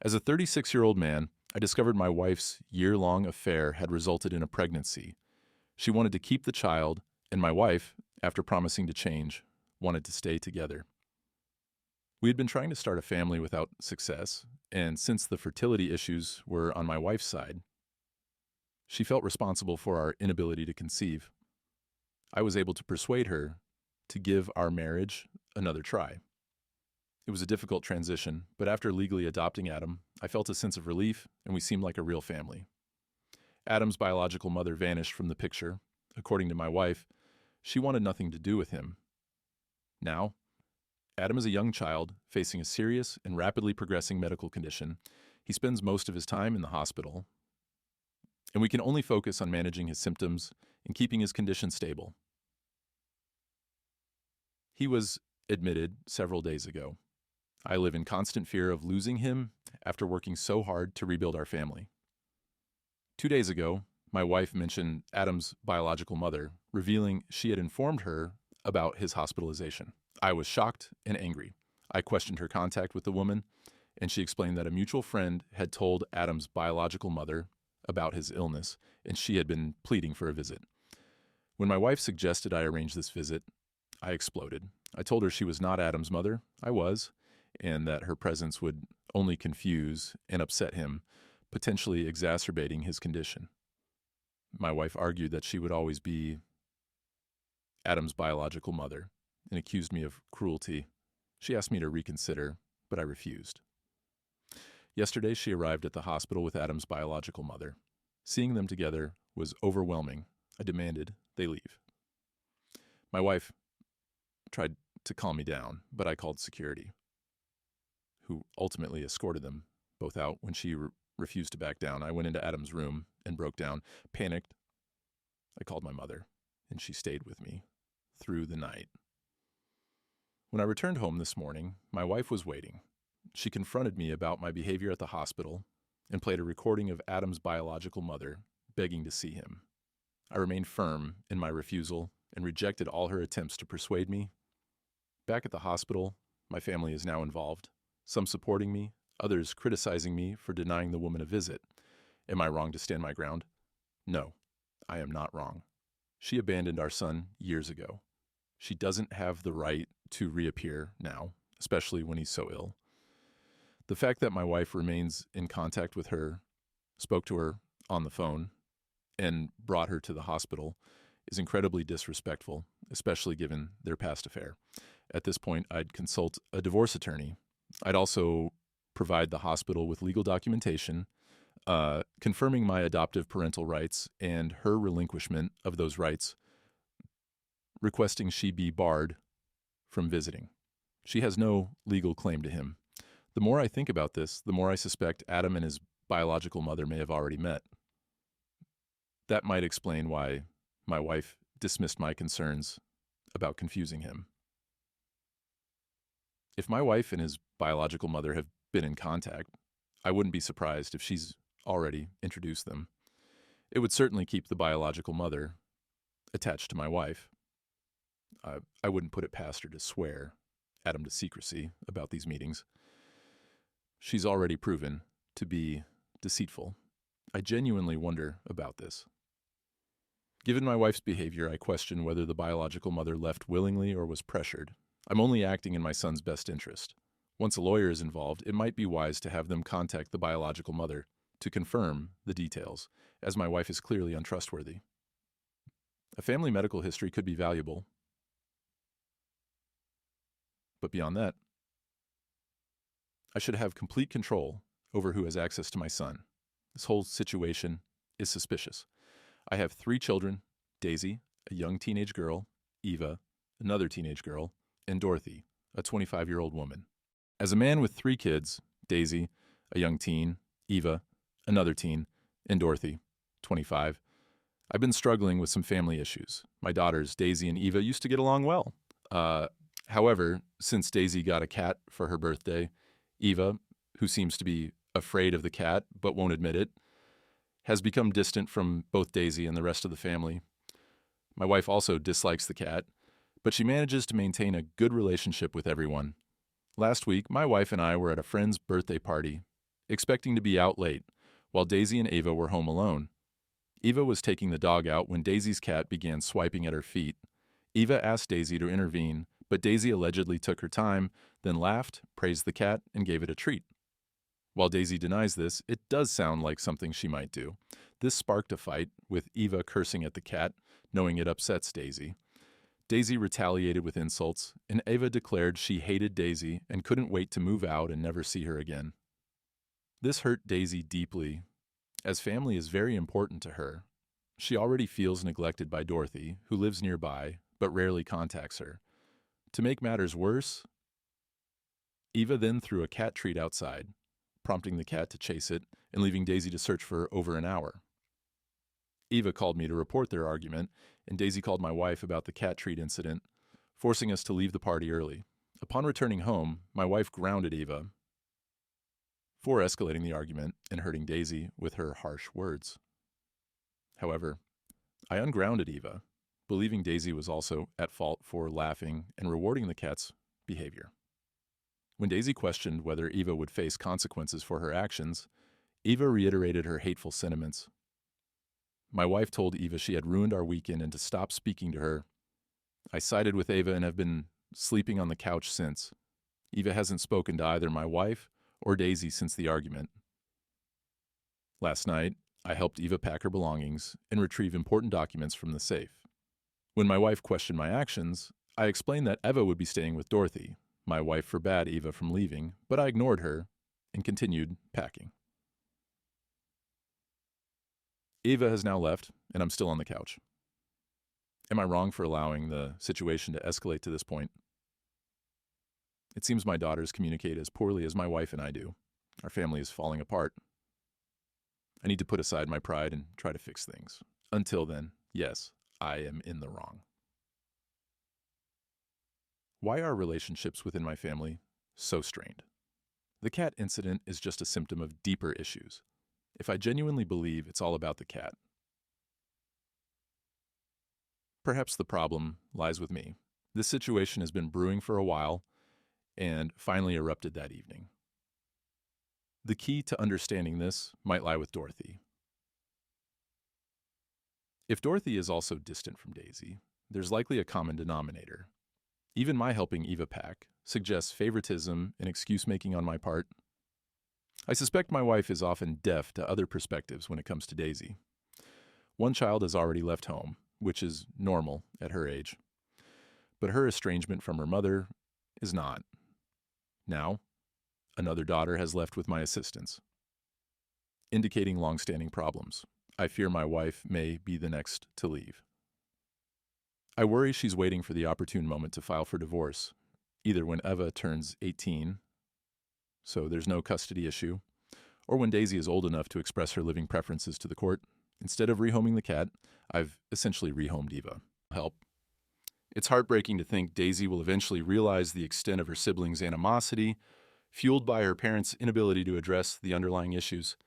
As a 36-year-old man, I discovered my wife's year-long affair had resulted in a pregnancy. She wanted to keep the child, and my wife, after promising to change, wanted to stay together. We had been trying to start a family without success, and since the fertility issues were on my wife's side, she felt responsible for our inability to conceive. I was able to persuade her to give our marriage another try. It was a difficult transition, but after legally adopting Adam, I felt a sense of relief, and we seemed like a real family. Adam's biological mother vanished from the picture. According to my wife, she wanted nothing to do with him. Now, Adam is a young child facing a serious and rapidly progressing medical condition. He spends most of his time in the hospital, and we can only focus on managing his symptoms and keeping his condition stable. He was admitted several days ago. I live in constant fear of losing him after working so hard to rebuild our family. 2 days ago, my wife mentioned Adam's biological mother, revealing she had informed her about his hospitalization. I was shocked and angry. I questioned her contact with the woman, and she explained that a mutual friend had told Adam's biological mother about his illness, and she had been pleading for a visit. When my wife suggested I arrange this visit, I exploded. I told her she was not Adam's mother. I was, and that her presence would only confuse and upset him, potentially exacerbating his condition. My wife argued that she would always be Adam's biological mother and accused me of cruelty. She asked me to reconsider, but I refused. Yesterday, she arrived at the hospital with Adam's biological mother. Seeing them together was overwhelming. I demanded they leave. My wife tried to calm me down, but I called security, who ultimately escorted them both out. When she refused to back down, I went into Adam's room and broke down. Panicked, I called my mother, and she stayed with me through the night. When I returned home this morning, my wife was waiting. She confronted me about my behavior at the hospital and played a recording of Adam's biological mother begging to see him. I remained firm in my refusal and rejected all her attempts to persuade me. Back at the hospital, my family is now involved, some supporting me, others criticizing me for denying the woman a visit. Am I wrong to stand my ground? No, I am not wrong. She abandoned our son years ago. She doesn't have the right to reappear now, especially when he's so ill. The fact that my wife remains in contact with her, spoke to her on the phone, and brought her to the hospital is incredibly disrespectful, especially given their past affair. At this point, I'd consult a divorce attorney. I'd also provide the hospital with legal documentation confirming my adoptive parental rights and her relinquishment of those rights, requesting she be barred from visiting. She has no legal claim to him. The more I think about this, the more I suspect Adam and his biological mother may have already met. That might explain why my wife dismissed my concerns about confusing him. If my wife and his biological mother have been in contact, I wouldn't be surprised if she's already introduced them. It would certainly keep the biological mother attached to my wife. I wouldn't put it past her to swear Adam to secrecy about these meetings. She's already proven to be deceitful. I genuinely wonder about this. Given my wife's behavior, I question whether the biological mother left willingly or was pressured. I'm only acting in my son's best interest. Once a lawyer is involved, it might be wise to have them contact the biological mother to confirm the details, as my wife is clearly untrustworthy. A family medical history could be valuable, but beyond that, I should have complete control over who has access to my son. This whole situation is suspicious. I have 3 children, Daisy, a young teenage girl, Eva, another teenage girl, and Dorothy, a 25-year-old woman. As a man with 3 kids, Daisy, a young teen, Eva, another teen, and Dorothy, 25, I've been struggling with some family issues. My daughters, Daisy and Eva, used to get along well. However, since Daisy got a cat for her birthday, Eva, who seems to be afraid of the cat but won't admit it, has become distant from both Daisy and the rest of the family. My wife also dislikes the cat, but she manages to maintain a good relationship with everyone. Last week, my wife and I were at a friend's birthday party, expecting to be out late, while Daisy and Ava were home alone. Eva was taking the dog out when Daisy's cat began swiping at her feet. Eva asked Daisy to intervene, but Daisy allegedly took her time, then laughed, praised the cat, and gave it a treat. While Daisy denies this, it does sound like something she might do. This sparked a fight, with Eva cursing at the cat, knowing it upsets Daisy. Daisy retaliated with insults, and Eva declared she hated Daisy and couldn't wait to move out and never see her again. This hurt Daisy deeply, as family is very important to her. She already feels neglected by Dorothy, who lives nearby but rarely contacts her. To make matters worse, Eva then threw a cat treat outside, prompting the cat to chase it and leaving Daisy to search for over an hour. Eva called me to report their argument, and Daisy called my wife about the cat treat incident, forcing us to leave the party early. Upon returning home, my wife grounded Eva for escalating the argument and hurting Daisy with her harsh words. However, I ungrounded Eva, believing Daisy was also at fault for laughing and rewarding the cat's behavior. When Daisy questioned whether Eva would face consequences for her actions, Eva reiterated her hateful sentiments. My wife told Eva she had ruined our weekend and to stop speaking to her. I sided with Eva and have been sleeping on the couch since. Eva hasn't spoken to either my wife or Daisy since the argument. Last night, I helped Eva pack her belongings and retrieve important documents from the safe. When my wife questioned my actions, I explained that Eva would be staying with Dorothy. My wife forbade Eva from leaving, but I ignored her and continued packing. Eva has now left, and I'm still on the couch. Am I wrong for allowing the situation to escalate to this point? It seems my daughters communicate as poorly as my wife and I do. Our family is falling apart. I need to put aside my pride and try to fix things. Until then, yes, I am in the wrong. Why are relationships within my family so strained? The cat incident is just a symptom of deeper issues. If I genuinely believe it's all about the cat, perhaps the problem lies with me. This situation has been brewing for a while and finally erupted that evening. The key to understanding this might lie with Dorothy. If Dorothy is also distant from Daisy, there's likely a common denominator. Even my helping Eva pack suggests favoritism and excuse-making on my part. I suspect my wife is often deaf to other perspectives when it comes to Daisy. One child has already left home, which is normal at her age. But her estrangement from her mother is not. Now, another daughter has left with my assistance, indicating long-standing problems. I fear my wife may be the next to leave. I worry she's waiting for the opportune moment to file for divorce, either when Eva turns 18, so there's no custody issue, or when Daisy is old enough to express her living preferences to the court. Instead of rehoming the cat, I've essentially rehomed Eva. Help. It's heartbreaking to think Daisy will eventually realize the extent of her siblings' animosity, fueled by her parents' inability to address the underlying issues.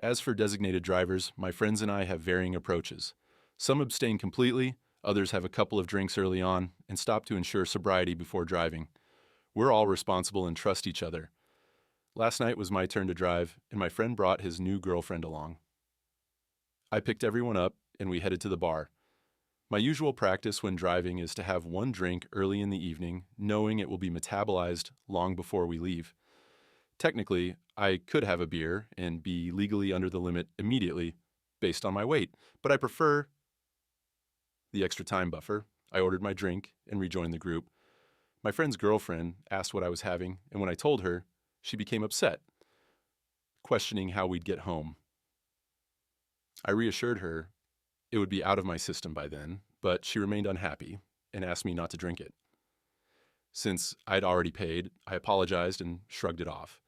As for designated drivers, my friends and I have varying approaches. Some abstain completely, others have a couple of drinks early on, and stop to ensure sobriety before driving. We're all responsible and trust each other. Last night was my turn to drive, and my friend brought his new girlfriend along. I picked everyone up, and we headed to the bar. My usual practice when driving is to have one drink early in the evening, knowing it will be metabolized long before we leave. Technically, I could have a beer and be legally under the limit immediately based on my weight, but I prefer the extra time buffer. I ordered my drink and rejoined the group. My friend's girlfriend asked what I was having, and when I told her, she became upset, questioning how we'd get home. I reassured her it would be out of my system by then, but she remained unhappy and asked me not to drink it. Since I'd already paid, I apologized and shrugged it off.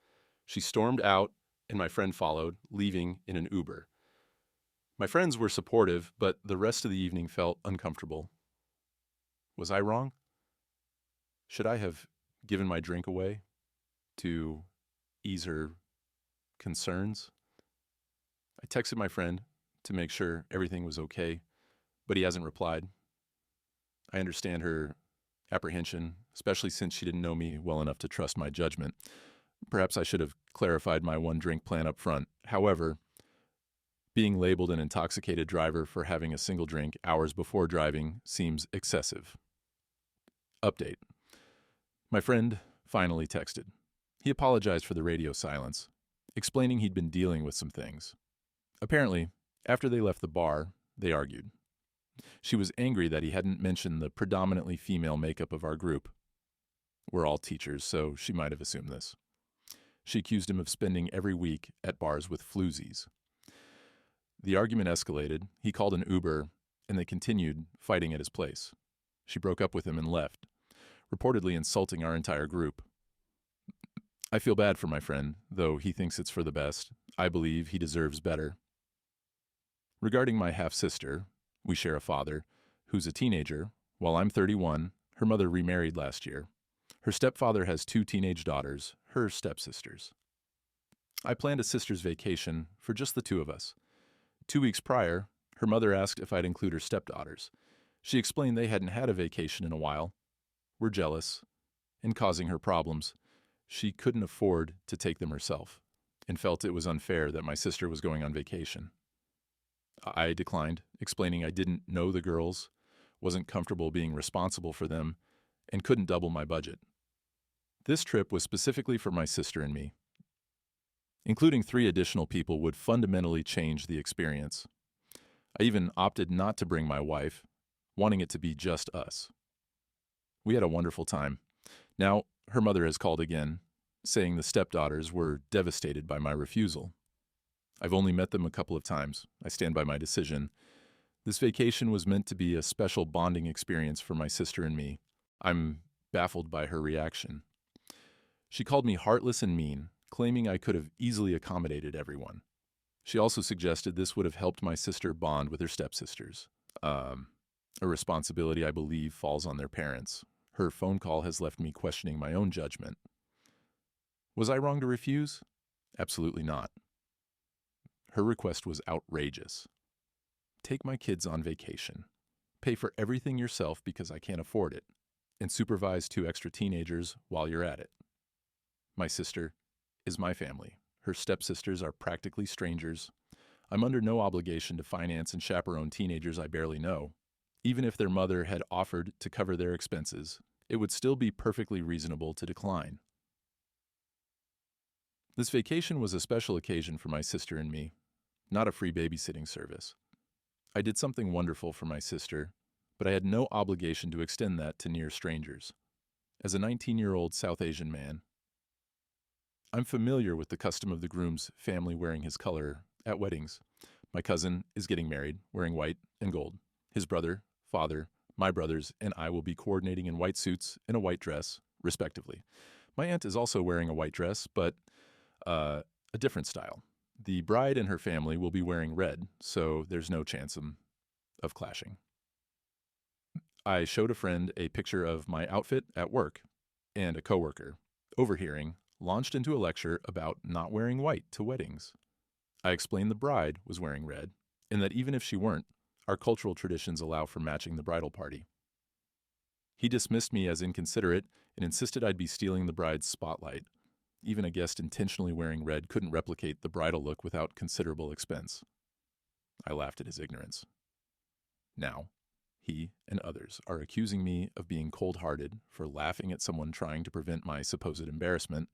She stormed out, and my friend followed, leaving in an Uber. My friends were supportive, but the rest of the evening felt uncomfortable. Was I wrong? Should I have given my drink away to ease her concerns? I texted my friend to make sure everything was okay, but he hasn't replied. I understand her apprehension, especially since she didn't know me well enough to trust my judgment. Perhaps I should have clarified my one-drink plan up front. However, being labeled an intoxicated driver for having a single drink hours before driving seems excessive. Update. My friend finally texted. He apologized for the radio silence, explaining he'd been dealing with some things. Apparently, after they left the bar, they argued. She was angry that he hadn't mentioned the predominantly female makeup of our group. We're all teachers, so she might have assumed this. She accused him of spending every week at bars with floozies. The argument escalated, he called an Uber, and they continued fighting at his place. She broke up with him and left, reportedly insulting our entire group. I feel bad for my friend, though he thinks it's for the best. I believe he deserves better. Regarding my half-sister, we share a father, who's a teenager. While I'm 31, her mother remarried last year. Her stepfather has 2 teenage daughters, her stepsisters. I planned a sister's vacation for just the 2 of us. 2 weeks prior, her mother asked if I'd include her stepdaughters. She explained they hadn't had a vacation in a while, were jealous, and causing her problems. She couldn't afford to take them herself, and felt it was unfair that my sister was going on vacation. I declined, explaining I didn't know the girls, wasn't comfortable being responsible for them, and couldn't double my budget. This trip was specifically for my sister and me. Including 3 additional people would fundamentally change the experience. I even opted not to bring my wife, wanting it to be just us. We had a wonderful time. Now, her mother has called again, saying the stepdaughters were devastated by my refusal. I've only met them a couple of times. I stand by my decision. This vacation was meant to be a special bonding experience for my sister and me. I'm baffled by her reaction. She called me heartless and mean, claiming I could have easily accommodated everyone. She also suggested this would have helped my sister bond with her stepsisters. A responsibility I believe falls on their parents. Her phone call has left me questioning my own judgment. Was I wrong to refuse? Absolutely not. Her request was outrageous. Take my kids on vacation. Pay for everything yourself because I can't afford it. And supervise 2 extra teenagers while you're at it. My sister is my family. Her stepsisters are practically strangers. I'm under no obligation to finance and chaperone teenagers I barely know. Even if their mother had offered to cover their expenses, it would still be perfectly reasonable to decline. This vacation was a special occasion for my sister and me, not a free babysitting service. I did something wonderful for my sister, but I had no obligation to extend that to near strangers. As a 19-year-old South Asian man, I'm familiar with the custom of the groom's family wearing his color at weddings. My cousin is getting married, wearing white and gold. His brother, father, my brothers, and I will be coordinating in white suits and a white dress, respectively. My aunt is also wearing a white dress, but a different style. The bride and her family will be wearing red, so there's no chance of clashing. I showed a friend a picture of my outfit at work, and a coworker, overhearing, launched into a lecture about not wearing white to weddings. I explained the bride was wearing red, and that even if she weren't, our cultural traditions allow for matching the bridal party. He dismissed me as inconsiderate and insisted I'd be stealing the bride's spotlight. Even a guest intentionally wearing red couldn't replicate the bridal look without considerable expense. I laughed at his ignorance. Now, he and others are accusing me of being cold-hearted for laughing at someone trying to prevent my supposed embarrassment.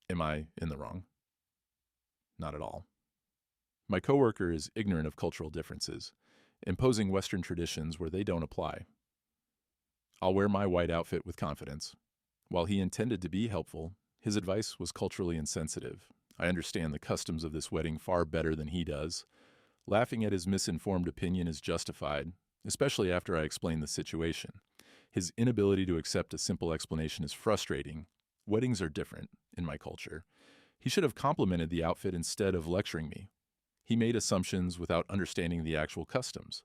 Am I in the wrong? Not at all. My coworker is ignorant of cultural differences, imposing Western traditions where they don't apply. I'll wear my white outfit with confidence. While he intended to be helpful, his advice was culturally insensitive. I understand the customs of this wedding far better than he does. Laughing at his misinformed opinion is justified, especially after I explain the situation. His inability to accept a simple explanation is frustrating. Weddings are different in my culture. He should have complimented the outfit instead of lecturing me. He made assumptions without understanding the actual customs.